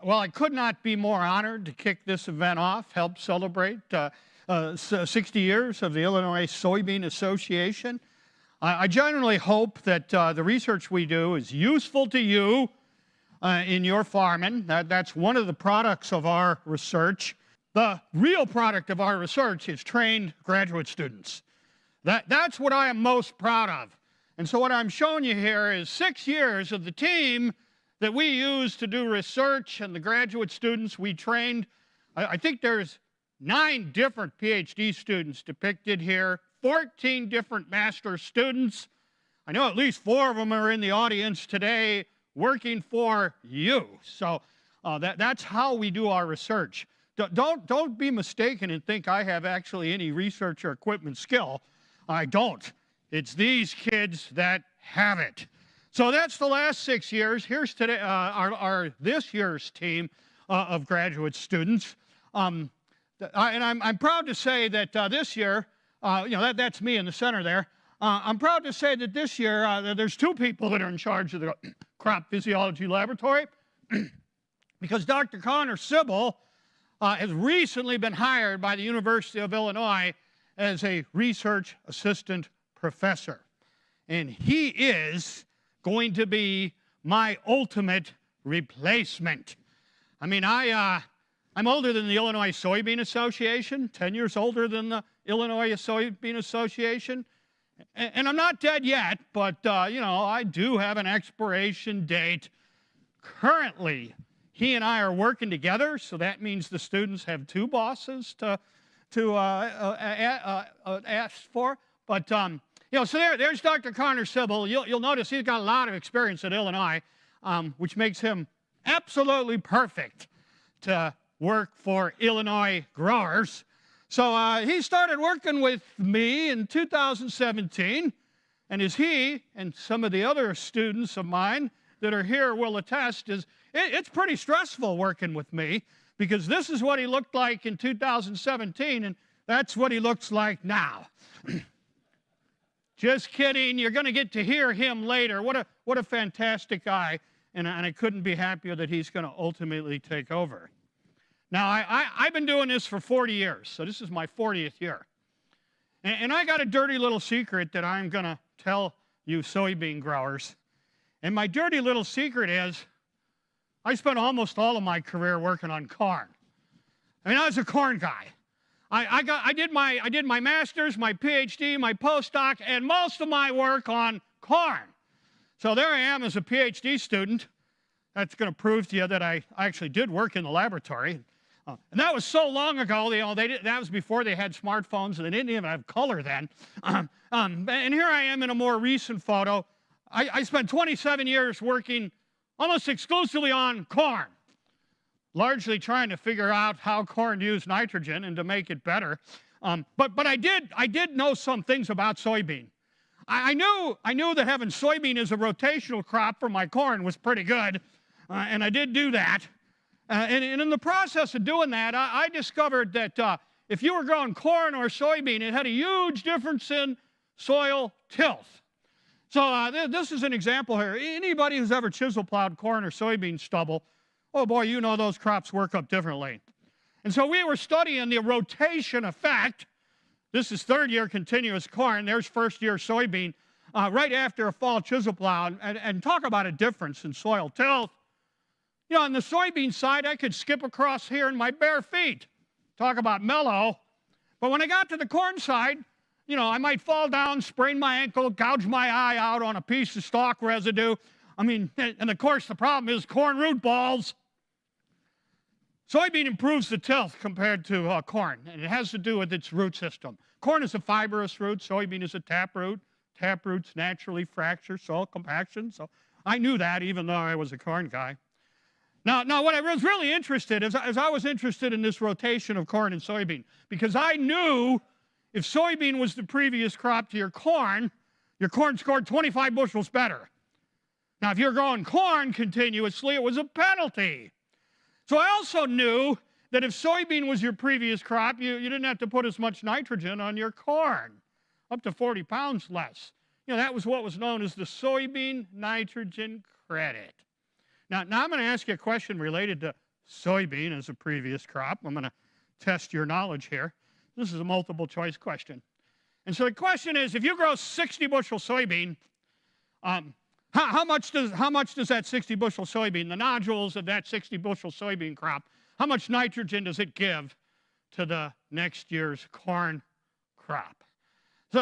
Well, I could not be more honored to kick this event off, help celebrate 60 years of the Illinois Soybean Association. I genuinely hope that the research we do is useful to you in your farming. That's one of the products of our research. The real product of our research is trained graduate students. That's what I am most proud of. And so what I'm showing you here is 6 years of the team that we use to do research and the graduate students we trained. I think there's 9 different PhD students depicted here, 14 different master's students. I know at least 4 of them are in the audience today working for you. So that's how we do our research. Don't be mistaken and think I have actually any research or equipment skill. I don't. It's these kids that have it. So that's the last 6 years. Here's today this year's team of graduate students. And I'm proud to say that this year, that's me in the center there. I'm proud to say that this year there's 2 people that are in charge of the crop physiology laboratory because Dr. Connor Sybil has recently been hired by the University of Illinois as a research assistant professor. And he is going to be my ultimate replacement. I mean, I'm older than the Illinois Soybean Association, 10 years older than the Illinois Soybean Association. And I'm not dead yet, but, I do have an expiration date. Currently, he and I are working together, so that means the students have 2 bosses to ask for. But, so there's Dr. Connor Sybil. You'll notice he's got a lot of experience at Illinois, which makes him absolutely perfect to work for Illinois growers. So he started working with me in 2017, and as he and some of the other students of mine that are here will attest, it's pretty stressful working with me because this is what he looked like in 2017, and that's what he looks like now. Just kidding. You're going to get to hear him later. What a fantastic guy, and I couldn't be happier that he's going to ultimately take over. Now, I've been doing this for 40 years, so this is my 40th year. And I got a dirty little secret that I'm going to tell you soybean growers. And my dirty little secret is I spent almost all of my career working on corn. I mean, I was a corn guy. I did my master's, my PhD, my postdoc, and most of my work on corn. So there I am as a PhD student. That's going to prove to you that I actually did work in the laboratory. And that was so long ago, that was before they had smartphones, and they didn't even have color then. And here I am in a more recent photo. I spent 27 years working almost exclusively on corn, largely trying to figure out how corn used nitrogen and to make it better. But I did know some things about soybean. I knew that having soybean as a rotational crop for my corn was pretty good, and I did do that. And in the process of doing that, I discovered that if you were growing corn or soybean, it had a huge difference in soil tilth. So this is an example here. Anybody who's ever chisel plowed corn or soybean stubble, oh boy, you know those crops work up differently. And so we were studying the rotation effect. This is 3rd-year continuous corn. There's 1st-year soybean right after a fall chisel plow, and talk about a difference in soil tilth. On the soybean side, I could skip across here in my bare feet. Talk about mellow. But when I got to the corn side, I might fall down, sprain my ankle, gouge my eye out on a piece of stalk residue. I mean, and of course, the problem is corn root balls. Soybean improves the tilth compared to corn, and it has to do with its root system. Corn is a fibrous root. Soybean is a taproot. Taproots naturally fracture soil compaction. So I knew that even though I was a corn guy. Now, what I was really interested is I was interested in this rotation of corn and soybean because I knew if soybean was the previous crop to your corn scored 25 bushels better. Now, if you're growing corn continuously, it was a penalty. So I also knew that if soybean was your previous crop, you didn't have to put as much nitrogen on your corn, up to 40 pounds less. That was what was known as the soybean nitrogen credit. Now I'm going to ask you a question related to soybean as a previous crop. I'm going to test your knowledge here. This is a multiple choice question. And so the question is, if you grow 60 bushel soybean, how much does that 60 bushel soybean, the nodules of that 60 bushel soybean crop, how much nitrogen does it give to the next year's corn crop?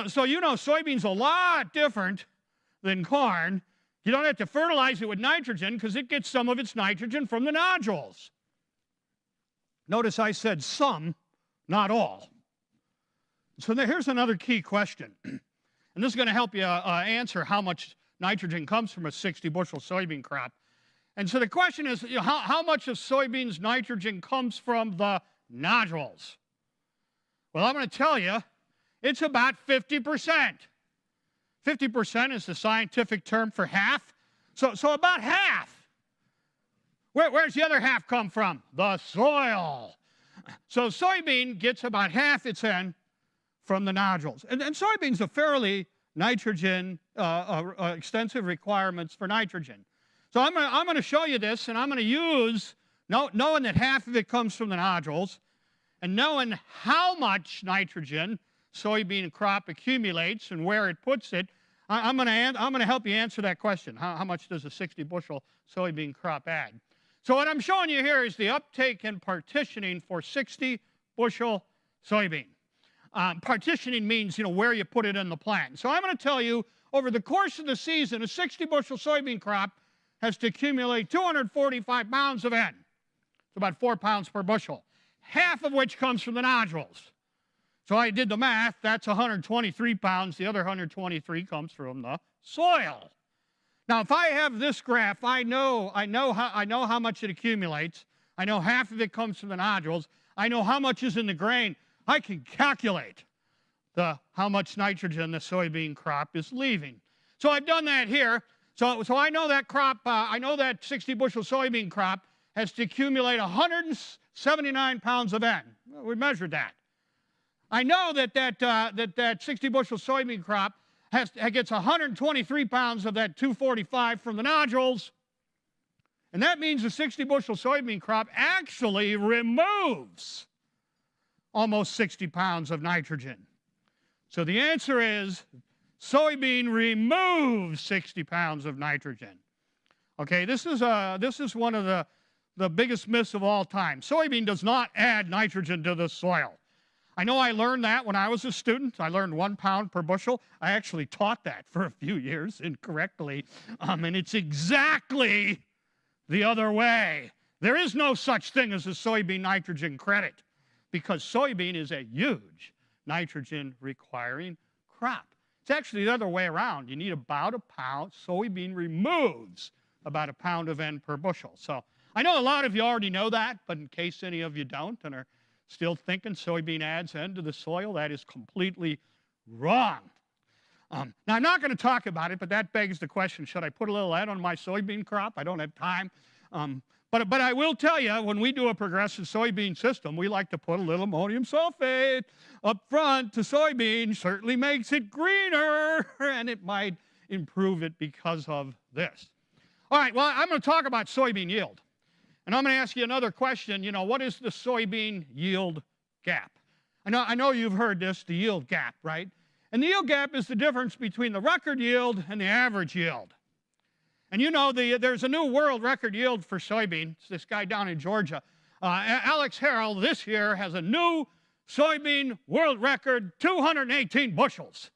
So you know soybean's a lot different than corn. You don't have to fertilize it with nitrogen because it gets some of its nitrogen from the nodules. Notice I said some, not all. So here's another key question. And this is going to help you answer how much nitrogen comes from a 60 bushel soybean crop. And so the question is, how much of soybeans' nitrogen comes from the nodules? Well, I'm going to tell you, it's about 50%. 50% is the scientific term for half. So about half. Where's the other half come from? The soil. So soybean gets about half its N from the nodules. And soybeans are fairly nitrogen, extensive requirements for nitrogen. So I'm going to show you this, and I'm going to use, knowing that half of it comes from the nodules, and knowing how much nitrogen soybean crop accumulates and where it puts it, I'm going to help you answer that question. How much does a 60 bushel soybean crop add? So what I'm showing you here is the uptake and partitioning for 60 bushel soybean. Partitioning means, where you put it in the plant. So I'm going to tell you, over the course of the season, a 60 bushel soybean crop has to accumulate 245 pounds of N. It's about 4 pounds per bushel, half of which comes from the nodules. So I did the math. That's 123 pounds. The other 123 comes from the soil. Now, if I have this graph, I know how much it accumulates. I know half of it comes from the nodules. I know how much is in the grain. I can calculate how much nitrogen the soybean crop is leaving. So I've done that here. So I know that crop. I know that 60 bushel soybean crop has to accumulate 179 pounds of N. Well, we measured that. I know that 60 bushel soybean crop gets 123 pounds of that 245 from the nodules. And that means the 60 bushel soybean crop actually removes almost 60 pounds of nitrogen. So the answer is soybean removes 60 pounds of nitrogen. Okay, this is one of the biggest myths of all time. Soybean does not add nitrogen to the soil. I know I learned that when I was a student. I learned 1 pound per bushel. I actually taught that for a few years incorrectly, and it's exactly the other way. There is no such thing as a soybean nitrogen credit because soybean is a huge nitrogen requiring crop. It's actually the other way around. You need about a pound. Soybean removes about a pound of N per bushel. So I know a lot of you already know that, but in case any of you don't and are still thinking soybean adds N to the soil, that is completely wrong. Now, I'm not going to talk about it, but that begs the question, should I put a little N on my soybean crop? I don't have time. But I will tell you, when we do a progressive soybean system, we like to put a little ammonium sulfate up front to soybean. Certainly makes it greener, and it might improve it because of this. All right, well, I'm going to talk about soybean yield. And I'm going to ask you another question. What is the soybean yield gap? I know you've heard this, the yield gap, right? And the yield gap is the difference between the record yield and the average yield. And there's a new world record yield for soybean. It's this guy down in Georgia. Alex Harrell this year has a new soybean world record, 218 bushels.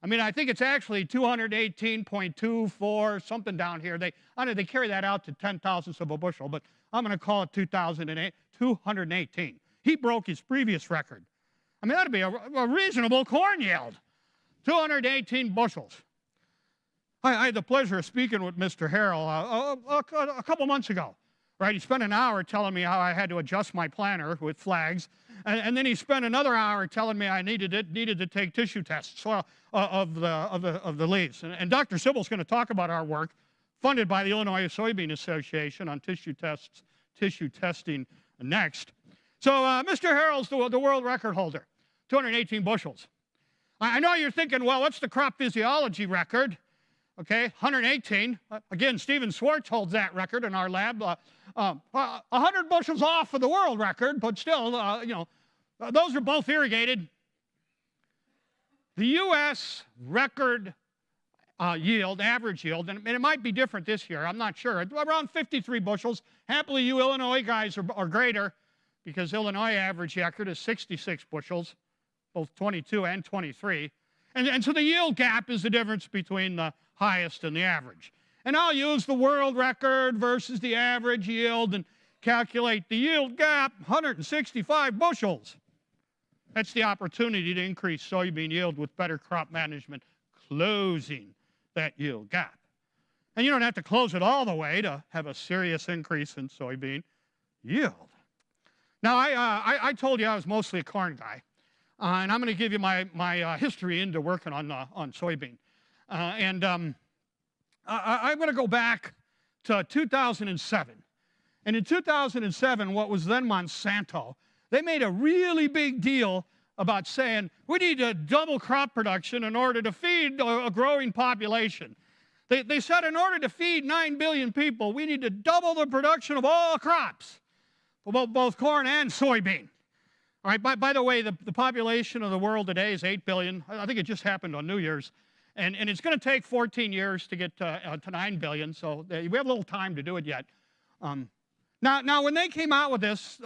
I think it's actually 218.24, something down here. They carry that out to 10,000ths of a bushel, but I'm going to call it 218. He broke his previous record. That'd be a reasonable corn yield, 218 bushels. I had the pleasure of speaking with Mr. Harrell a couple months ago. Right? He spent an hour telling me how I had to adjust my planter with flags, and then he spent another hour telling me I needed to take tissue tests of the leaves. And Dr. Sybil's going to talk about our work, funded by the Illinois Soybean Association, on tissue testing next. So Mr. Harrell's the world record holder, 218 bushels. I know you're thinking, well, what's the crop physiology record? okay, 118. Again, Steven Schwartz holds that record in our lab. 100 bushels off of the world record, but still, those are both irrigated. The U.S. record yield, average yield, and it might be different this year, I'm not sure, around 53 bushels. Happily, you Illinois guys are greater, because Illinois average record is 66 bushels, both 22 and 23. And so the yield gap is the difference between the highest and the average. And I'll use the world record versus the average yield and calculate the yield gap, 165 bushels. That's the opportunity to increase soybean yield with better crop management, closing that yield gap. And you don't have to close it all the way to have a serious increase in soybean yield. Now, I told you I was mostly a corn guy, and I'm going to give you my history into working on soybean. I'm going to go back to 2007. And in 2007, what was then Monsanto, they made a really big deal about saying, we need to double crop production in order to feed a growing population. They said in order to feed 9 billion people, we need to double the production of all crops, both corn and soybean. All right, by the way, the population of the world today is 8 billion. I think it just happened on New Year's. And it's going to take 14 years to get to 9 billion, so we have a little time to do it yet. Now, when they came out with this,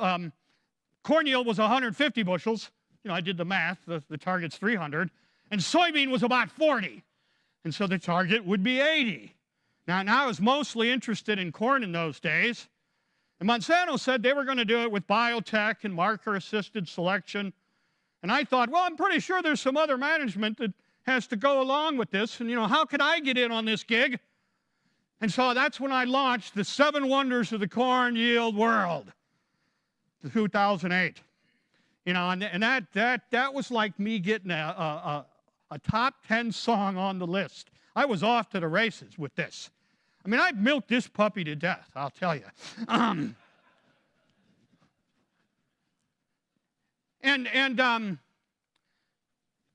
corn yield was 150 bushels. I did the math. The target's 300. And soybean was about 40. And so the target would be 80. Now I was mostly interested in corn in those days. And Monsanto said they were going to do it with biotech and marker-assisted selection. And I thought, well, I'm pretty sure there's some other management that has to go along with this. And, how could I get in on this gig? And so that's when I launched the 7 Wonders of the Corn Yield World, 2008. And that was like me getting a top 10 song on the list. I was off to the races with this. I mean, I've milked this puppy to death, I'll tell you.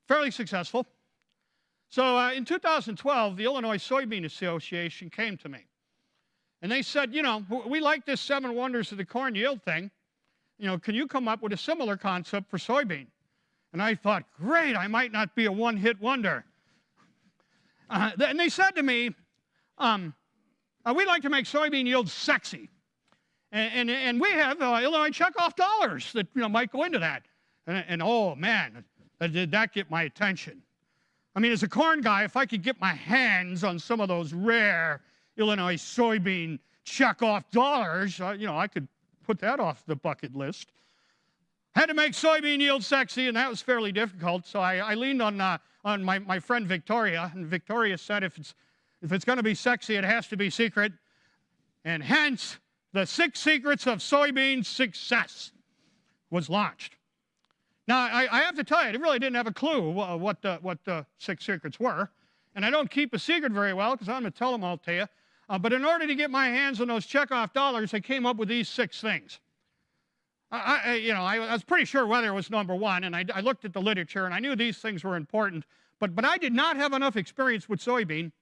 Fairly successful. So in 2012, the Illinois Soybean Association came to me. And they said, we like this 7 Wonders of the Corn Yield thing. Can you come up with a similar concept for soybean? And I thought, great, I might not be a one-hit wonder. And they said to me, we'd like to make soybean yield sexy. And we have Illinois checkoff dollars that might go into that. And oh, man, did that get my attention. I mean, as a corn guy, if I could get my hands on some of those rare Illinois soybean checkoff dollars, I could put that off the bucket list. Had to make soybean yield sexy, and that was fairly difficult. So I leaned on my friend Victoria, and Victoria said, if it's going to be sexy, it has to be secret. And hence, the 6 Secrets of Soybean Success was launched. Now, I have to tell you, I really didn't have a clue what the 6 secrets were. And I don't keep a secret very well, because I'm going to tell them all to you. But in order to get my hands on those checkoff dollars, I came up with these 6 things. I was pretty sure weather was number 1, and I looked at the literature, and I knew these things were important. But I did not have enough experience with soybean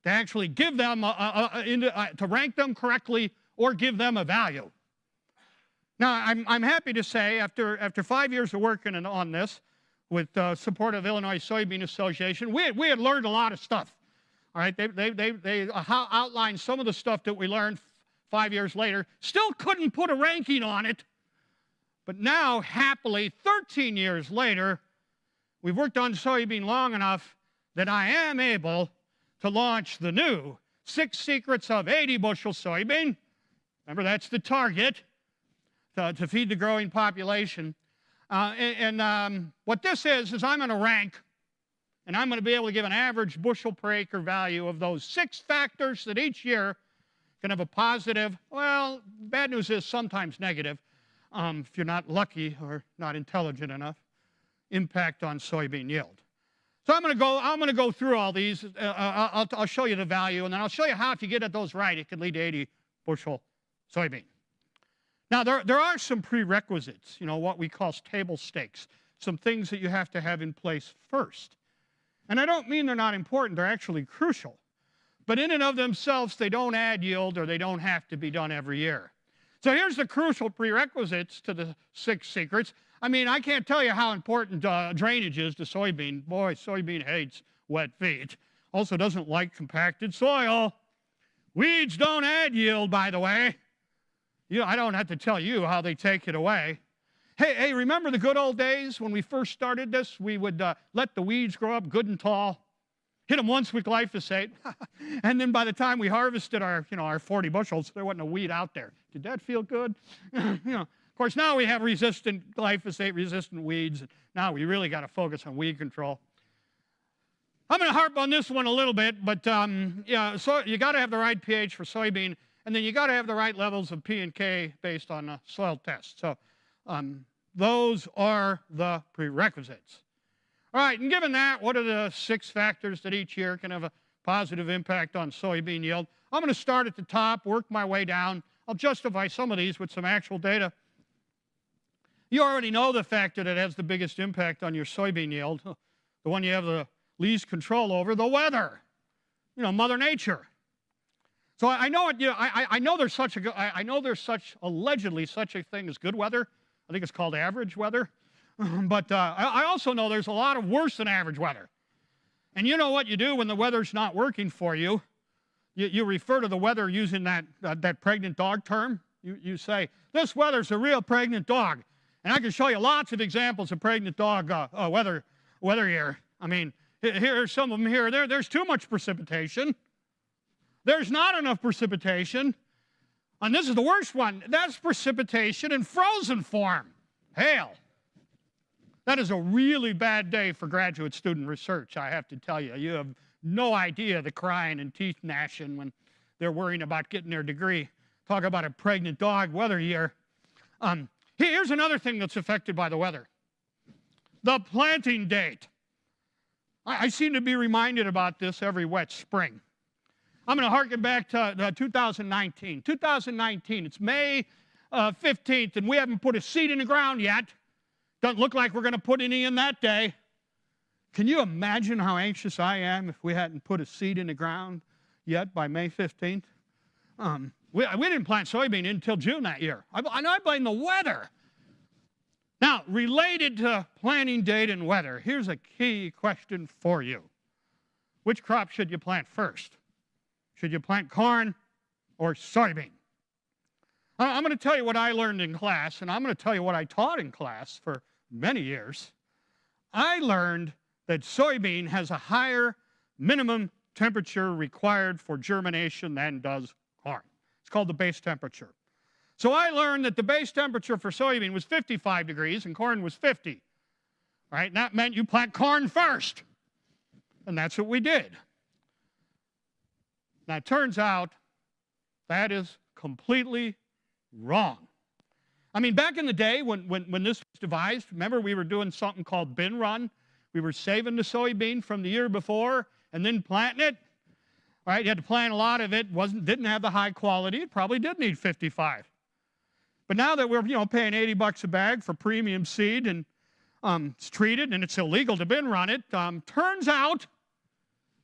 to actually give them, to rank them correctly or give them a value. Now, I'm happy to say, after 5 years of working on this, with support of Illinois Soybean Association, we had learned a lot of stuff. All right, they outlined some of the stuff that we learned 5 years later. Still couldn't put a ranking on it. But now, happily, 13 years later, we've worked on soybean long enough that I am able to launch the new 6 Secrets of 80 bushel soybean. Remember, that's the target to feed the growing population. What this is I'm going to rank, and I'm going to be able to give an average bushel per acre value of those 6 factors that each year can have a positive, well, bad news is sometimes negative, if you're not lucky or not intelligent enough, impact on soybean yield. So I'm going to go through all these. I'll show you the value, and then I'll show you how, if you get those right, it can lead to 80 bushel soybean. Now, there are some prerequisites, what we call table stakes, some things that you have to have in place first. And I don't mean they're not important, they're actually crucial. but in and of themselves, they don't add yield or they don't have to be done every year. So here's the crucial prerequisites to the 6 secrets. I mean, I can't tell you how important drainage is to soybean. Boy, soybean hates wet feet. Also doesn't like compacted soil. Weeds don't add yield, by the way. I don't have to tell you how they take it away. Hey, remember the good old days when we first started this? We would let the weeds grow up good and tall, hit them once with glyphosate, and then by the time we harvested our 40 bushels, there wasn't a weed out there. Did that feel good? Of course, now we have resistant glyphosate-resistant weeds, and now we really got to focus on weed control. I'm going to harp on this one a little bit, but so you got to have the right pH for soybean, and then you got to have the right levels of P and K based on soil tests. So those are the prerequisites. All right, and given that, what are the 6 factors that each year can have a positive impact on soybean yield? I'm going to start at the top, work my way down. I'll justify some of these with some actual data. You already know the factor that has the biggest impact on your soybean yield, the one you have the least control over, the weather, Mother Nature. So I know it. I know there's allegedly such a thing as good weather. I think it's called average weather. But I also know there's a lot of worse than average weather. And you know what you do when the weather's not working for you? You refer to the weather using that pregnant dog term. You say, this weather's a real pregnant dog. And I can show you lots of examples of pregnant dog weather here. I mean, here's some of them here. There's too much precipitation. There's not enough precipitation. And this is the worst one. That's precipitation in frozen form. Hail. That is a really bad day for graduate student research, I have to tell you. You have no idea the crying and teeth gnashing when they're worrying about getting their degree. Talk about a pregnant dog weather year. Here's another thing that's affected by the weather. The planting date. I seem to be reminded about this every wet spring. I'm going to harken back to 2019. 2019, it's May 15th, and we haven't put a seed in the ground yet. Doesn't look like we're going to put any in that day. Can you imagine how anxious I am if we hadn't put a seed in the ground yet by May 15th? We didn't plant soybean until June that year. I blame the weather. Now, related to planting date and weather, here's a key question for you. Which crop should you plant first? Should you plant corn or soybean? I'm going to tell you what I learned in class, and I'm going to tell you what I taught in class for many years. I learned that soybean has a higher minimum temperature required for germination than does corn. It's called the base temperature. So I learned that the base temperature for soybean was 55 degrees and corn was 50. Right? And that meant you plant corn first. And that's what we did. Now, it turns out that is completely wrong. I mean, back in the day when this was devised, remember we were doing something called bin run. We were saving the soybean from the year before and then planting it. Right? You had to plant a lot of it. Didn't have the high quality. It probably did need 55. But now that we're paying $80 a bag for premium seed and it's treated and it's illegal to bin run it, turns out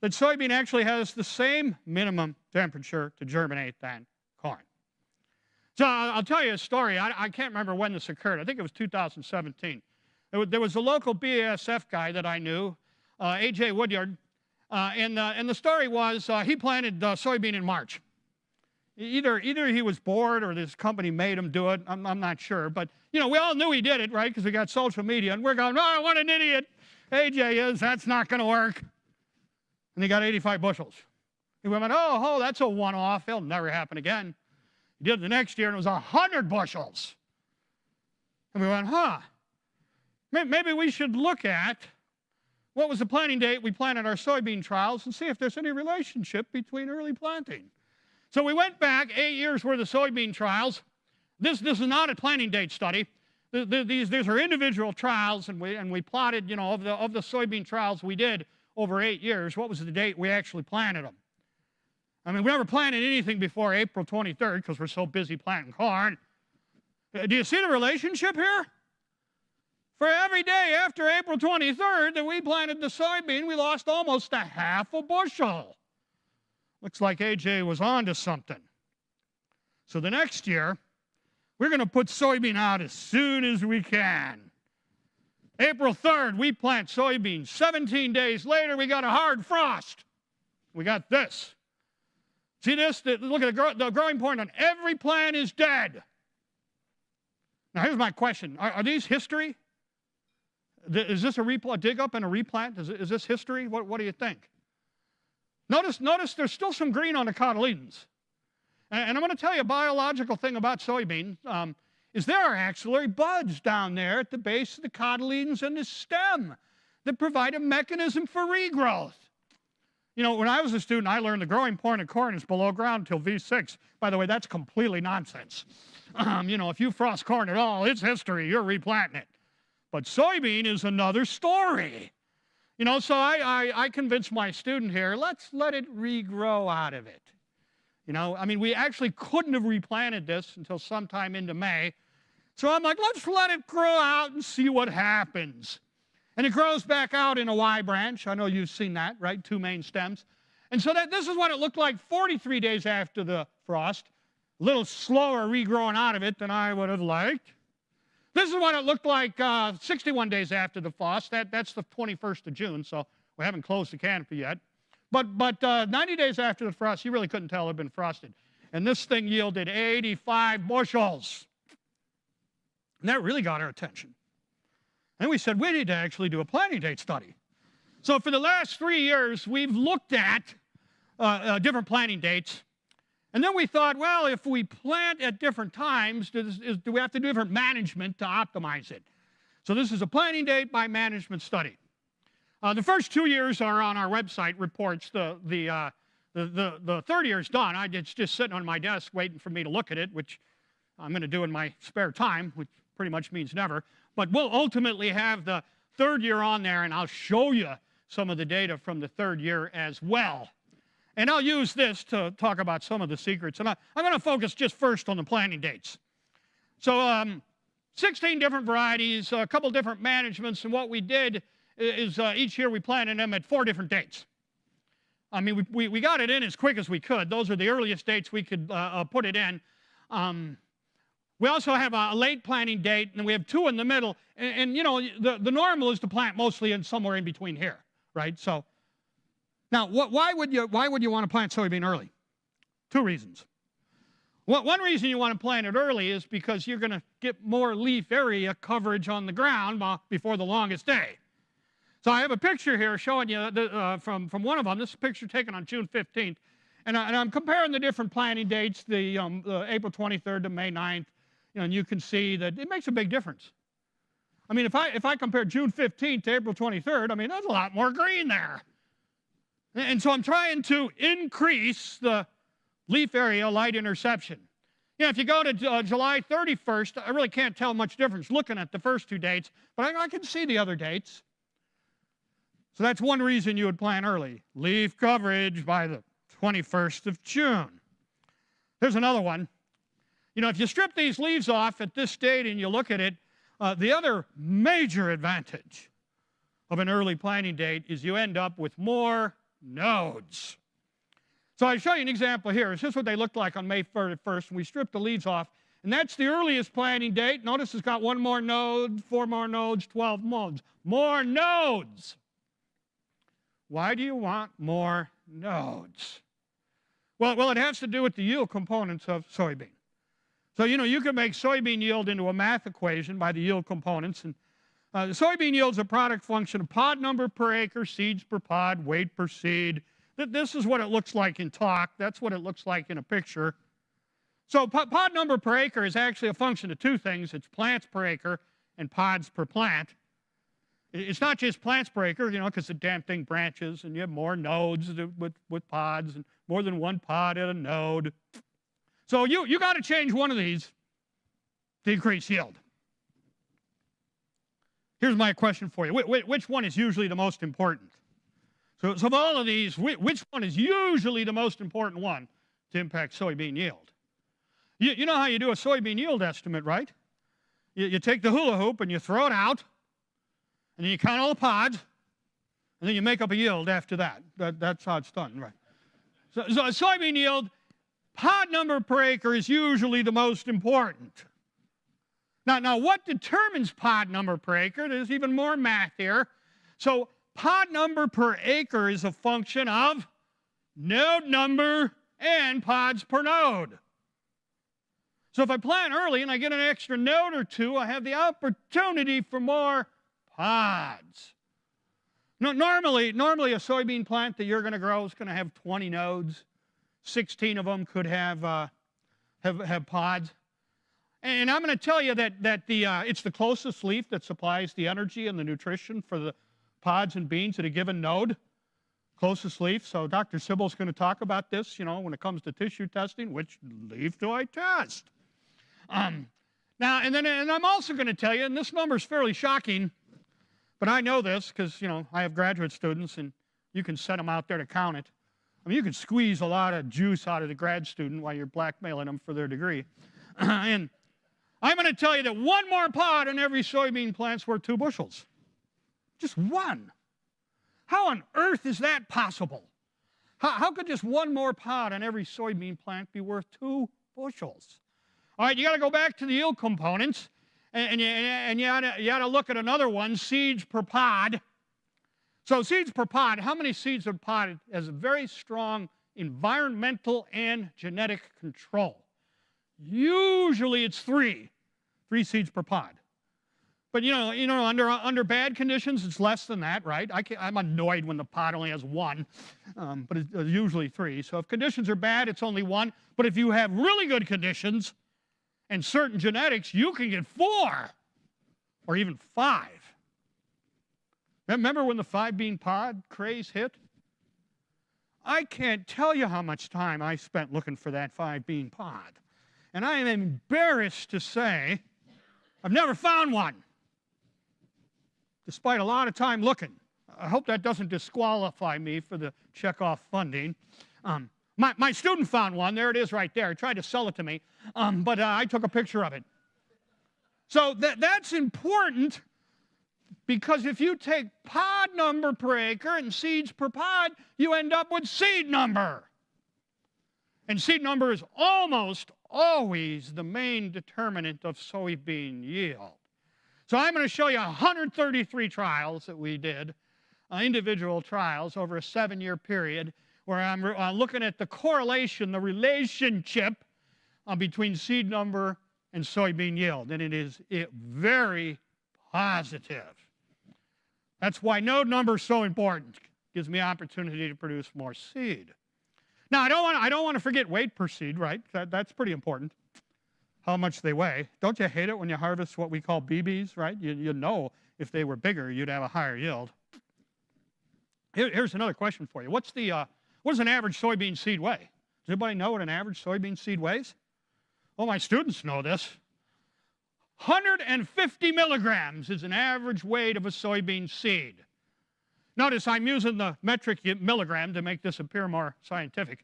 that soybean actually has the same minimum temperature to germinate than corn. So I'll tell you a story. I can't remember when this occurred. I think it was 2017. There was a local BASF guy that I knew, A.J. Woodyard, and the story was he planted soybean in March. Either he was bored or this company made him do it. I'm not sure. But, we all knew he did it, right, because we got social media. And we're going, oh, what an idiot A.J. is. That's not going to work. And he got 85 bushels. We went, oh, that's a one-off. It'll never happen again. He did it the next year, and it was 100 bushels. And we went, maybe we should look at what was the planting date we planted our soybean trials and see if there's any relationship between early planting. So we went back 8 years worth of soybean trials. This is not a planting date study. These are individual trials, and we plotted, of the soybean trials we did over 8 years, what was the date we actually planted them. I mean, we never planted anything before April 23rd because we're so busy planting corn. Do you see the relationship here? For every day after April 23rd that we planted the soybean, we lost almost a half a bushel. Looks like AJ was on to something. So the next year, we're going to put soybean out as soon as we can. April 3rd, we plant soybeans. 17 days later, we got a hard frost. We got this. See this? Look at the growing point on every plant is dead. Now, here's my question. Are these history? Is this a dig up and a replant? Is this history? What do you think? Notice there's still some green on the cotyledons. And I'm going to tell you a biological thing about soybean. Is there are actually buds down there at the base of the cotyledons and the stem that provide a mechanism for regrowth. You know, when I was a student, I learned the growing point of corn is below ground until V6. By the way, that's completely nonsense. You know, if you frost corn at all, it's history. You're replanting it. But soybean is another story. You know, so I convinced my student here, let's let it regrow out of it. You know, I mean, we actually couldn't have replanted this until sometime into May. So I'm like, let's let it grow out and see what happens. And it grows back out in a Y branch. I know you've seen that, right? 2 main stems. And so this is what it looked like 43 days after the frost. A little slower regrowing out of it than I would have liked. This is what it looked like 61 days after the frost. That's the 21st of June, so we haven't closed the canopy yet. But 90 days after the frost, you really couldn't tell it had been frosted. And this thing yielded 85 bushels. And that really got our attention. And we said, we need to actually do a planting date study. So for the last 3 years, we've looked at different planting dates. And then we thought, well, if we plant at different times, do we have to do different management to optimize it? So this is a planting date by management study. The first 2 years are on our website reports. The third year is done. It's just sitting on my desk waiting for me to look at it, which I'm going to do in my spare time, which pretty much means never. But we'll ultimately have the third year on there, and I'll show you some of the data from the third year as well. And I'll use this to talk about some of the secrets. And I'm going to focus just first on the planting dates. So 16 different varieties, a couple different managements, and what we did is each year we planted them at 4 different dates. I mean, we got it in as quick as we could. Those are the earliest dates we could put it in. We also have a late planting date, and we have 2 in the middle. And you know, the normal is to plant mostly in somewhere in between here, right? So now, why would you want to plant soybean early? 2 reasons. One reason you want to plant it early is because you're going to get more leaf area coverage on the ground before the longest day. So I have a picture here showing you from one of them. This is a picture taken on June 15th. And I'm comparing the different planting dates, the April 23rd to May 9th. You know, and you can see that it makes a big difference. I mean, if I compare June 15th to April 23rd, I mean, there's a lot more green there. And so I'm trying to increase the leaf area light interception. You know, if you go to July 31st, I really can't tell much difference looking at the first 2 dates, but I can see the other dates. So that's one reason you would plant early. Leaf coverage by the 21st of June. Here's another one. You know, if you strip these leaves off at this date and you look at it, the other major advantage of an early planting date is you end up with more nodes. So I'll show you an example here. This is what they looked like on May 1st, and we stripped the leaves off. And that's the earliest planting date. Notice it's got 1 more node, 4 more nodes, 12 nodes. More nodes! Why do you want more nodes? Well, it has to do with the yield components of soybean. So, you know, you can make soybean yield into a math equation by the yield components. And the soybean yield is a product function of pod number per acre, seeds per pod, weight per seed. This is what it looks like in talk. That's what it looks like in a picture. So pod number per acre is actually a function of 2 things. It's plants per acre and pods per plant. It's not just plants per acre, you know, because the damn thing branches and you have more nodes with pods and more than 1 pod at a node. So you got to change one of these to increase yield. Here's my question for you. Which one is usually the most important? So of all of these, which one is usually the most important one to impact soybean yield? You know how you do a soybean yield estimate, right? You take the hula hoop and you throw it out, and then you count all the pods, and then you make up a yield after that. That's how it's done, right? So soybean yield, pod number per acre is usually the most important. Now, what determines pod number per acre? There's even more math here. So pod number per acre is a function of node number and pods per node. So if I plant early and I get an extra node or two, I have the opportunity for more pods. Now, normally a soybean plant that you're going to grow is going to have 20 nodes. 16 of them could have pods. And I'm going to tell you that it's the closest leaf that supplies the energy and the nutrition for the pods and beans at a given node. Closest leaf. So Dr. Sybil's going to talk about this, when it comes to tissue testing. Which leaf do I test? Now, and I'm also going to tell you, and this number is fairly shocking, but I know this because, I have graduate students, and you can set them out there to count it. I mean, you can squeeze a lot of juice out of the grad student while you're blackmailing them for their degree. And I'm going to tell you that one more pod in every soybean plant's worth 2 bushels. Just one. How on earth is that possible? How could just one more pod on every soybean plant be worth 2 bushels? All right, you got to go back to the yield components, and you got to look at another one, seeds per pod. So seeds per pod, how many seeds per pod has a very strong environmental and genetic control? Usually it's 3 seeds per pod. But under bad conditions, it's less than that, right? I'm annoyed when the pod only has 1, but it's usually 3. So if conditions are bad, it's only 1. But if you have really good conditions and certain genetics, you can get 4 or even 5. Remember when the 5-bean pod craze hit? I can't tell you how much time I spent looking for that 5-bean pod. And I am embarrassed to say I've never found one, despite a lot of time looking. I hope that doesn't disqualify me for the checkoff funding. My student found one. There it is right there. He tried to sell it to me, but I took a picture of it. So that's important, because if you take pod number per acre and seeds per pod, you end up with seed number. And seed number is almost always the main determinant of soybean yield. So I'm going to show you 133 trials that we did, individual trials over a 7-year period, where I'm looking at the correlation, the relationship between seed number and soybean yield. And it is very positive. That's why node number is so important. It gives me opportunity to produce more seed. Now, I don't want to forget weight per seed, right? That's pretty important, how much they weigh. Don't you hate it when you harvest what we call BBs, right? You know if they were bigger, you'd have a higher yield. Here's another question for you. What does an average soybean seed weigh? Does anybody know what an average soybean seed weighs? Well, my students know this. 150 milligrams is an average weight of a soybean seed. Notice I'm using the metric milligram to make this appear more scientific.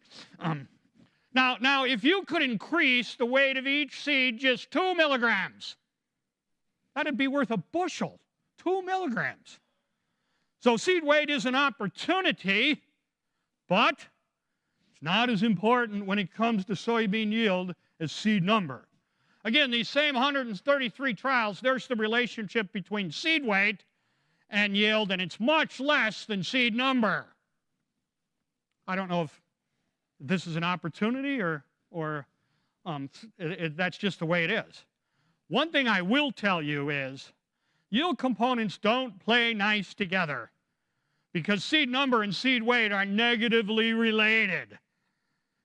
Now, if you could increase the weight of each seed just 2 milligrams, that'd be worth a bushel, 2 milligrams. So seed weight is an opportunity, but it's not as important when it comes to soybean yield as seed number. Again, these same 133 trials, there's the relationship between seed weight and yield, and it's much less than seed number. I don't know if this is an opportunity or that's just the way it is. One thing I will tell you is yield components don't play nice together, because seed number and seed weight are negatively related.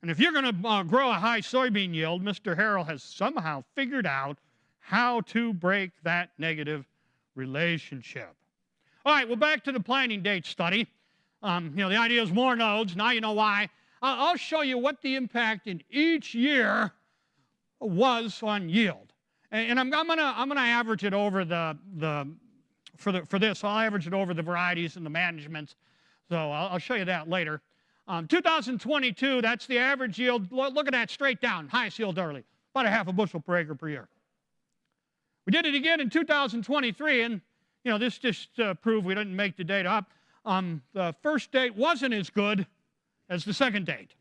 And if you're going to grow a high soybean yield, Mr. Harrell has somehow figured out how to break that negative relationship. All right, well, back to the planting date study. The idea is more nodes. Now you know why. I'll show you what the impact in each year was on yield. And I'm gonna average it over for this. I'll average it over the varieties and the managements. So I'll show you that later. 2022, that's the average yield. Look at that straight down, highest yield early, about a 1/2 bushel per acre per year. We did it again in 2023, and this just proved we didn't make the data up. The first date wasn't as good as the second date.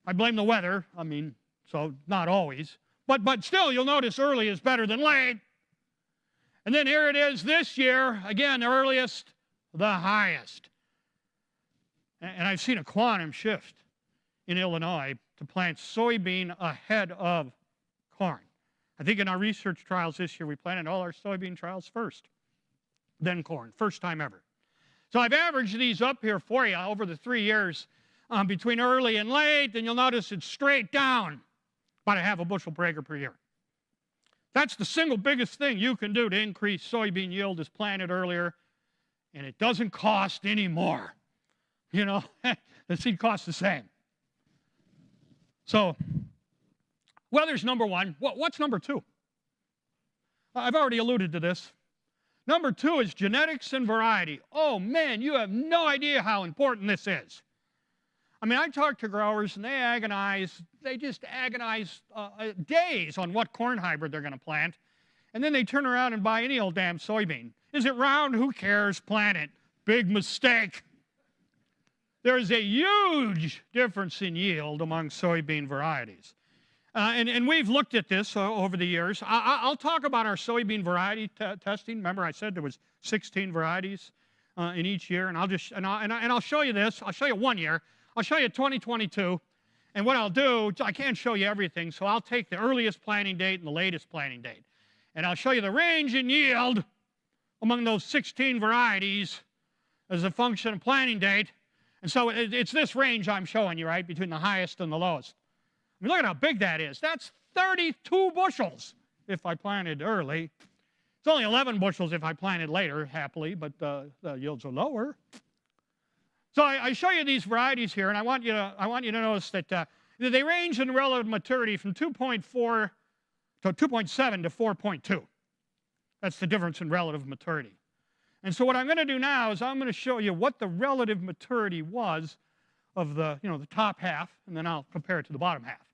I blame the weather. I mean, so not always. But still, you'll notice early is better than late. And then here it is this year. Again, the earliest, the highest. And I've seen a quantum shift in Illinois to plant soybean ahead of corn. I think in our research trials this year, we planted all our soybean trials first, then corn, first time ever. So I've averaged these up here for you over the 3 years between early and late, and you'll notice it's straight down, about a half a bushel per acre per year. That's the single biggest thing you can do to increase soybean yield is plant it earlier, and it doesn't cost any more. You know, the seed costs the same. So, weather's number one. What's number two? I've already alluded to this. Number two is genetics and variety. Oh, man, you have no idea how important this is. I mean, I talk to growers, and they just agonize days on what corn hybrid they're going to plant, and then they turn around and buy any old damn soybean. Is it round? Who cares? Plant it. Big mistake. There is a huge difference in yield among soybean varieties. And we've looked at this over the years. I'll talk about our soybean variety testing. Remember, I said there was 16 varieties in each year, and I'll show you this. I'll show you 1 year. I'll show you 2022, and what I'll do, I can't show you everything, so I'll take the earliest planting date and the latest planting date, and I'll show you the range in yield among those 16 varieties as a function of planting date. And so it's this range I'm showing you, right, between the highest and the lowest. I mean, look at how big that is. That's 32 bushels if I planted early. It's only 11 bushels if I planted later, happily, but the yields are lower. So I show you these varieties here, and I want you to notice that they range in relative maturity from 2.4 to 2.7 to 4.2. That's the difference in relative maturity. And so what I'm going to do now is I'm going to show you what the relative maturity was of the top half, and then I'll compare it to the bottom half.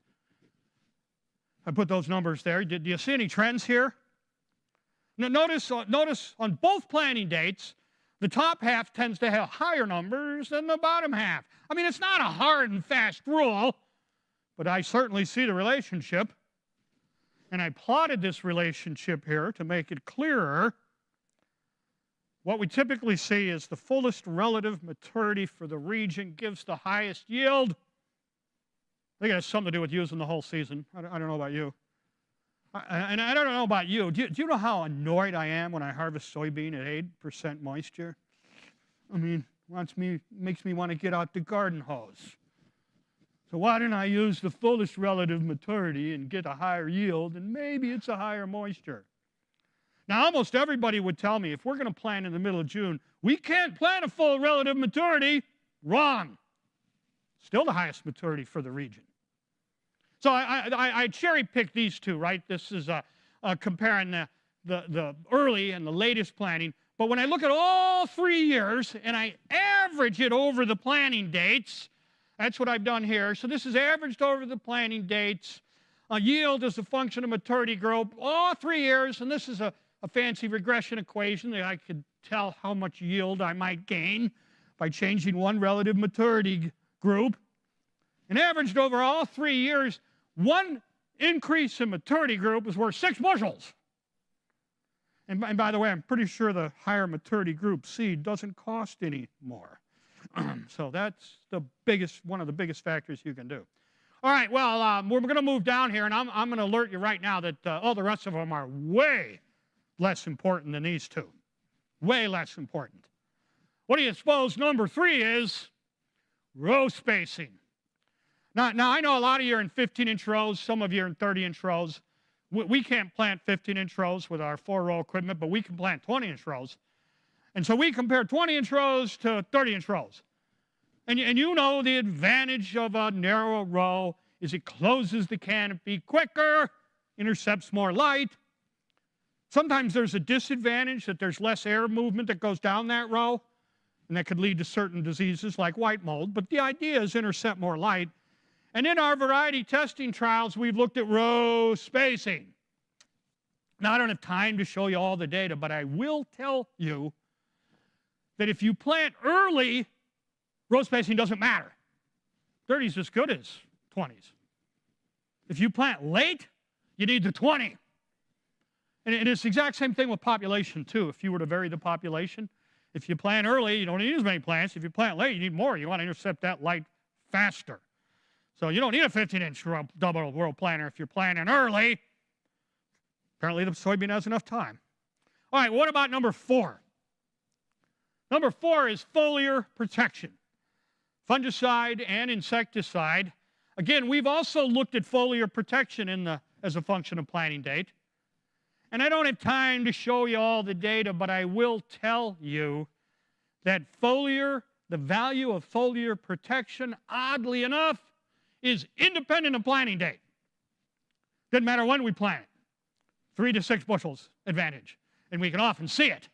I put those numbers there. Do you see any trends here? Now, notice on both planting dates, the top half tends to have higher numbers than the bottom half. I mean, it's not a hard and fast rule, but I certainly see the relationship. And I plotted this relationship here to make it clearer. What we typically see is the fullest relative maturity for the region gives the highest yield. I think it has something to do with using the whole season. I don't know about you. And I don't know about you. Do you know how annoyed I am when I harvest soybean at 8% moisture? I mean, makes me want to get out the garden hose. So why didn't I use the fullest relative maturity and get a higher yield, and maybe it's a higher moisture? Now, almost everybody would tell me, if we're going to plant in the middle of June, we can't plant a full relative maturity. Wrong. Still the highest maturity for the region. So I cherry-picked these two, right? This is comparing the early and the latest planting. But when I look at all 3 years and I average it over the planting dates, that's what I've done here. So this is averaged over the planting dates. Yield is a function of maturity group, all 3 years, and this is a fancy regression equation that I could tell how much yield I might gain by changing one relative maturity group. And averaged over all 3 years, one increase in maturity group is worth 6 bushels. And by the way, I'm pretty sure the higher maturity group seed doesn't cost any more. So that's one of the biggest factors you can do. All right, well, we're going to move down here, and I'm going to alert you right now that all the rest of them are way less important than these two. Way less important. What do you suppose number 3 is? Row spacing. Now I know a lot of you are in 15-inch rows, some of you are in 30-inch rows. We can't plant 15-inch rows with our 4-row equipment, but we can plant 20-inch rows. And so we compare 20-inch rows to 30-inch rows. And you know the advantage of a narrow row is it closes the canopy quicker, intercepts more light. Sometimes there's a disadvantage that there's less air movement that goes down that row, and that could lead to certain diseases like white mold. But the idea is intercept more light. And in our variety testing trials, we've looked at row spacing. Now, I don't have time to show you all the data, but I will tell you that if you plant early, row spacing doesn't matter. 30 is as good as 20s. If you plant late, you need the 20. And it's the exact same thing with population, too. If you were to vary the population, if you plant early, you don't need as many plants. If you plant late, you need more. You want to intercept that light faster. So you don't need a 15-inch double row planter if you're planting early. Apparently, the soybean has enough time. All right, what about number 4? Number 4 is foliar protection. Fungicide and insecticide. Again, we've also looked at foliar protection as a function of planting date. And I don't have time to show you all the data, but I will tell you that the value of foliar protection, oddly enough, is independent of planting date. Doesn't matter when we plant it. 3 to 6 bushels advantage. And we can often see it.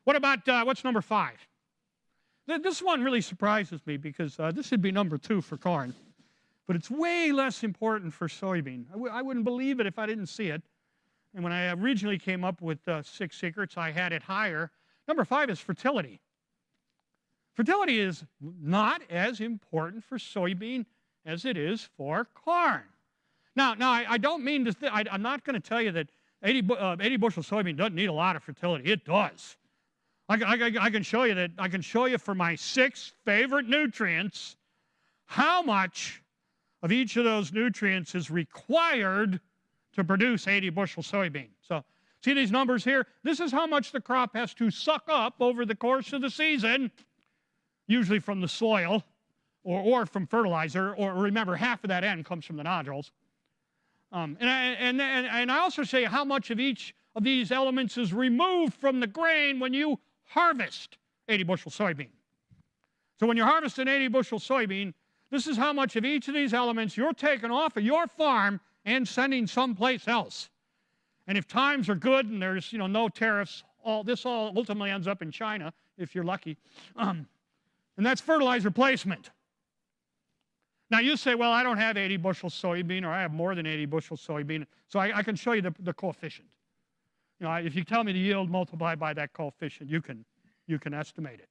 What about, what's number 5? This one really surprises me because this would be number 2 for corn. But it's way less important for soybean. I wouldn't believe it if I didn't see it. And when I originally came up with 6 secrets, I had it higher. Number 5 is fertility. Fertility is not as important for soybean as it is for corn. Now I don't mean to. I'm not going to tell you that 80 bushel soybean doesn't need a lot of fertility. It does. I can show you that. I can show you for my 6 favorite nutrients how much of each of those nutrients is required to produce 80 bushel soybean. So see these numbers here? This is how much the crop has to suck up over the course of the season, usually from the soil or from fertilizer, or remember, half of that N comes from the nodules. And I also say how much of each of these elements is removed from the grain when you harvest 80 bushel soybean. So when you're harvesting 80 bushel soybean, this is how much of each of these elements you're taking off of your farm and sending someplace else. And if times are good and there's no tariffs, this all ultimately ends up in China, if you're lucky. And that's fertilizer placement. Now you say, well, I don't have 80 bushel soybean, or I have more than 80 bushel soybean, so I can show you the coefficient. If you tell me the yield multiplied by that coefficient, you can estimate it.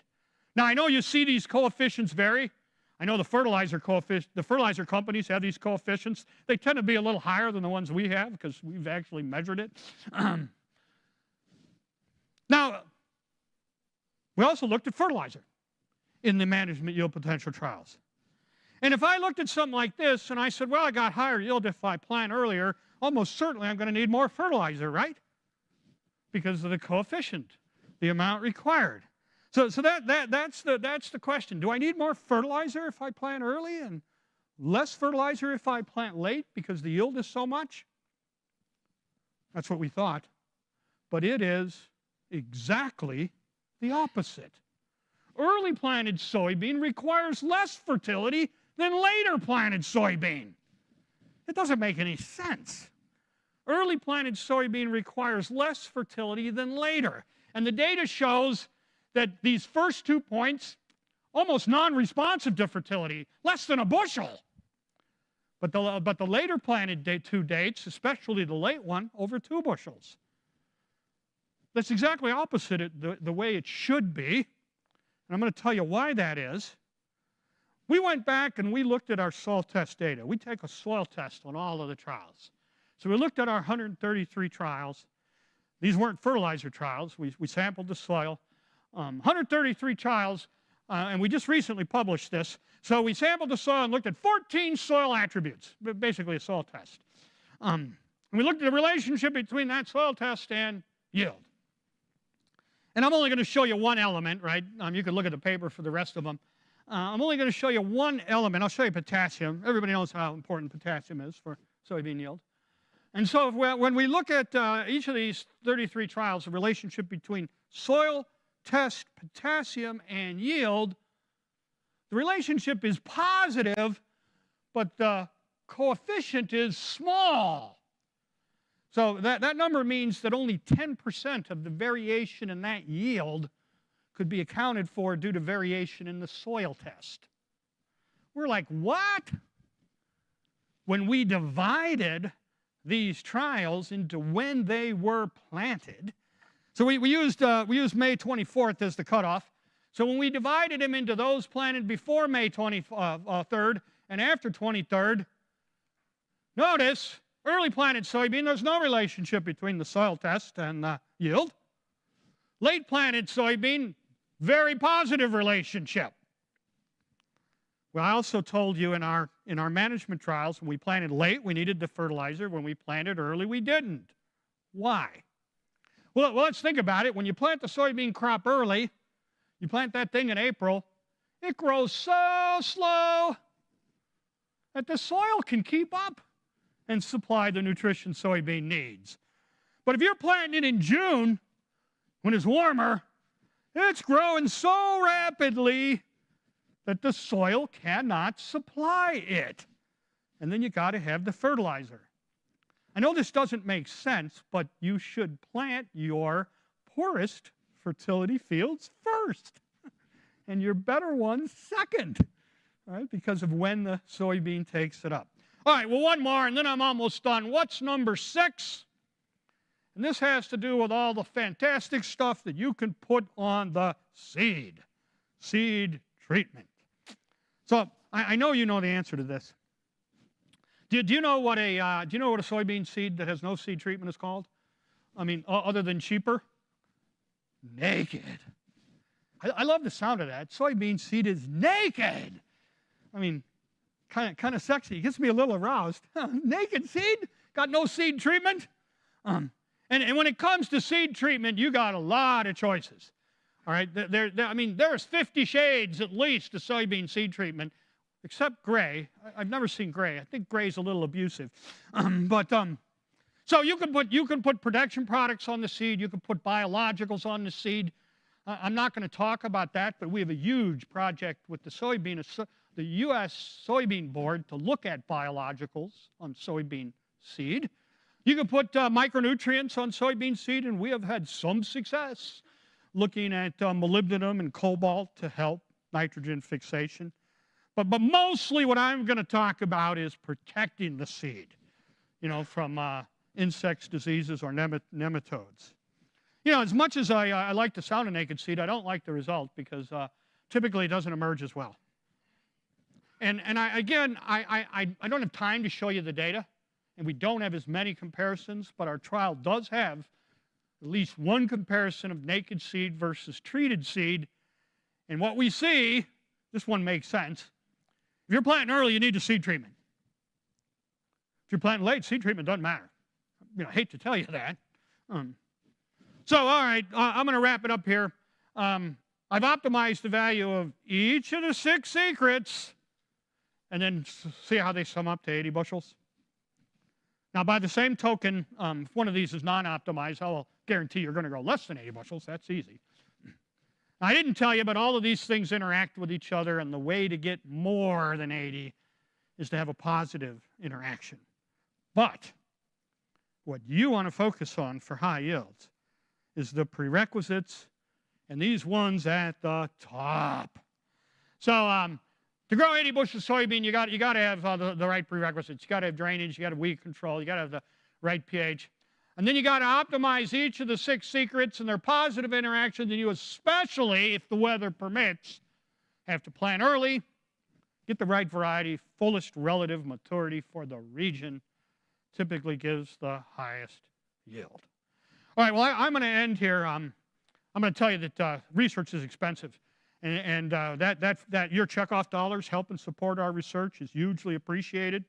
Now I know you see these coefficients vary. I know the fertilizer companies have these coefficients. They tend to be a little higher than the ones we have because we've actually measured it. Now, we also looked at fertilizer in the management yield potential trials. And if I looked at something like this and I said, well, I got higher yield if I plant earlier, almost certainly I'm going to need more fertilizer, right? Because of the coefficient, the amount required. So that's the question. Do I need more fertilizer if I plant early and less fertilizer if I plant late because the yield is so much? That's what we thought. But it is exactly the opposite. Early planted soybean requires less fertility than later planted soybean. It doesn't make any sense. Early planted soybean requires less fertility than later. And the data shows that these first 2 points, almost non-responsive to fertility, less than a bushel. But the later planted 2 dates, especially the late one, over 2 bushels. That's exactly opposite the way it should be. And I'm going to tell you why that is. We went back and we looked at our soil test data. We take a soil test on all of the trials. So we looked at our 133 trials. These weren't fertilizer trials. We sampled the soil. 133 trials, and we just recently published this. So we sampled the soil and looked at 14 soil attributes, basically a soil test. And we looked at the relationship between that soil test and yield. And I'm only going to show you one element, right? You can look at the paper for the rest of them. I'm only going to show you one element. I'll show you potassium. Everybody knows how important potassium is for soybean yield. And so when we look at each of these 33 trials, the relationship between soil test, potassium, and yield, the relationship is positive, but the coefficient is small. So that number means that only 10% of the variation in that yield could be accounted for due to variation in the soil test. We're like, what? When we divided these trials into when they were planted, so we used May 24th as the cutoff. So when we divided them into those planted before May 23rd and after 23rd. Notice, early planted soybean, there's no relationship between the soil test and the yield. Late planted soybean, very positive relationship. Well, I also told you in our management trials, when we planted late, we needed the fertilizer. When we planted early, we didn't. Why? Well, let's think about it. When you plant the soybean crop early, you plant that thing in April, it grows so slow that the soil can keep up and supply the nutrition soybean needs. But if you're planting it in June, when it's warmer, it's growing so rapidly that the soil cannot supply it. And then you got to have the fertilizer. I know this doesn't make sense, but you should plant your poorest fertility fields first and your better ones second, right? Because of when the soybean takes it up. All right, well, one more, and then I'm almost done. What's number 6? And this has to do with all the fantastic stuff that you can put on the seed treatment. So I know you know the answer to this. Do you know what a soybean seed that has no seed treatment is called? I mean, other than cheaper? Naked. I love the sound of that. Soybean seed is naked. I mean, kind of sexy. It gets me a little aroused. Naked seed? Got no seed treatment? And when it comes to seed treatment, you got a lot of choices. All right, there's 50 shades at least of soybean seed treatment, except gray. I've never seen gray. I think gray's a little abusive. So you can put protection products on the seed. You can put biologicals on the seed. I'm not going to talk about that, but we have a huge project with the U.S. Soybean Board to look at biologicals on soybean seed. You can put micronutrients on soybean seed, and we have had some success looking at molybdenum and cobalt to help nitrogen fixation. But mostly what I'm going to talk about is protecting the seed, from insects, diseases, or nematodes. As much as I like the sound of naked seed, I don't like the result because typically it doesn't emerge as well. And I don't have time to show you the data, and we don't have as many comparisons, but our trial does have at least one comparison of naked seed versus treated seed. And what we see, this one makes sense. If you're planting early, you need the seed treatment. If you're planting late, seed treatment doesn't matter. I hate to tell you that. So, all right, I'm going to wrap it up here. I've optimized the value of each of the 6 secrets and then see how they sum up to 80 bushels. Now, by the same token, if one of these is non-optimized, I will guarantee you're going to grow less than 80 bushels. That's easy. I didn't tell you, but all of these things interact with each other, and the way to get more than 80 is to have a positive interaction. But what you want to focus on for high yields is the prerequisites, and these ones at the top. So to grow 80 bushels of soybean, you got to have the right prerequisites. You got to have drainage, you got to have weed control, you got to have the right pH. And then you got to optimize each of the 6 secrets and their positive interactions, and you especially, if the weather permits, have to plant early, get the right variety, fullest relative maturity for the region, typically gives the highest yield. All right, well, I'm going to end here. I'm going to tell you that research is expensive, and that your checkoff dollars help and support our research is hugely appreciated.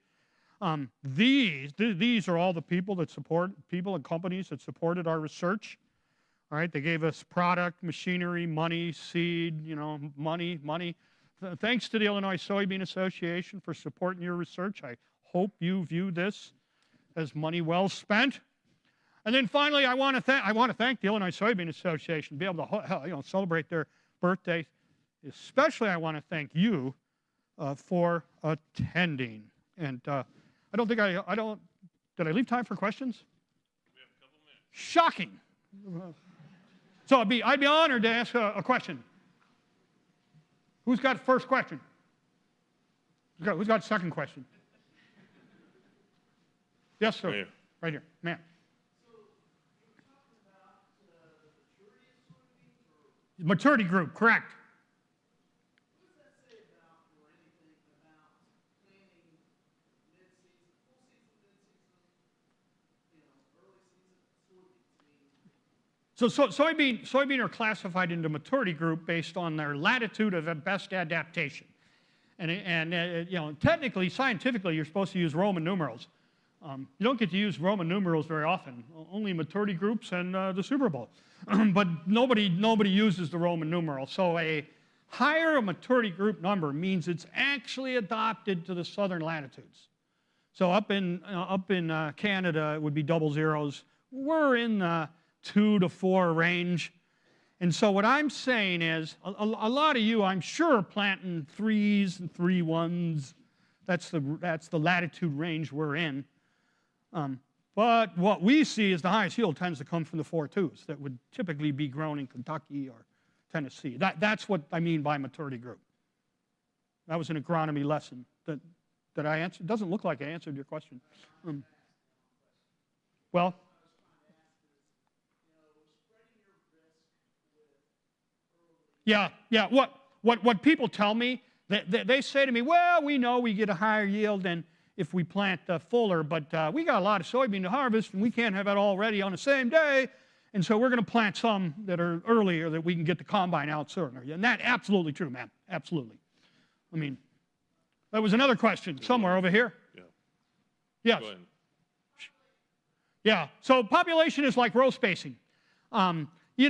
These are all the people and companies that supported our research. All right, they gave us product, machinery, money, seed, money. Thanks to the Illinois Soybean Association for supporting your research. I hope you view this as money well spent. And then finally, I want to thank the Illinois Soybean Association, be able to celebrate their birthday. Especially, I want to thank you for attending. And did I leave time for questions? We have a couple minutes. Shocking. So I'd be honored to ask a question. Who's got the first question? Who's got the second question? Yes, sir. Right here. Right here, ma'am. So you're talking about the maturity of soybeans, or Maturity group, correct. what does that say about or anything about planting So soybean are classified into maturity group based on their latitude of best adaptation. And you know, technically, scientifically, you're supposed to use Roman numerals. You don't get to use Roman numerals very often, only maturity groups and the Super Bowl. But nobody uses the Roman numeral. So a higher maturity group number means it's actually adopted to the southern latitudes. So up in Canada, it would be double zeros. We're in the 2 to 4 range. And so what I'm saying is, a lot of you, I'm sure, are planting 3s and 3-1s. That's the latitude range we're in. But what we see is the highest yield tends to come from the 4.2s that would typically be grown in Kentucky or Tennessee. That's what I mean by maturity group. That was an agronomy lesson that I answered. It doesn't look like I answered your question. Well, yeah. What people tell me, they say to me, well, we know we get a higher yield than if we plant fuller, but we got a lot of soybean to harvest, and we can't have it all ready on the same day, and so we're going to plant some that are earlier that we can get the combine out sooner. And that's absolutely true, man. Absolutely. I mean, that was another question somewhere over here. Yeah. Yes. Go ahead. Yeah. So population is like row spacing. We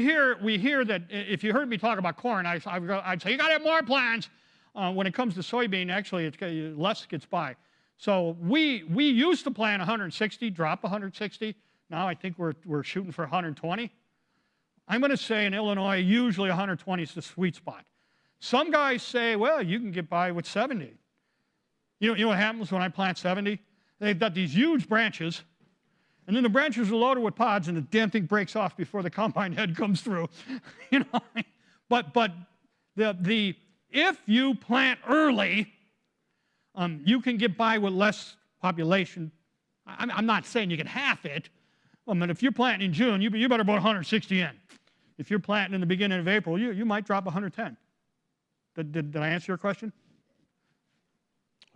hear that if you heard me talk about corn, I'd say you got to have more plants. When it comes to soybean, actually, less gets by. So we used to plant 160, drop 160. Now I think we're shooting for 120. I'm going to say in Illinois, usually 120 is the sweet spot. Some guys say, well, you can get by with 70. You know what happens when I plant 70? They've got these huge branches, and then the branches are loaded with pods, and the damn thing breaks off before the combine head comes through. You know, but if you plant early, you can get by with less population. I'm not saying you can half it. But if you're planting in June, you better put 160 in. If you're planting in the beginning of April, you might drop 110. Did I answer your question?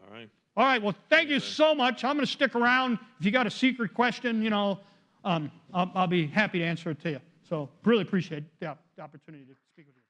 All right. All right, well, thank you so much. I'm going to stick around. If you got a secret question, I'll be happy to answer it to you. So really appreciate the opportunity to speak with you.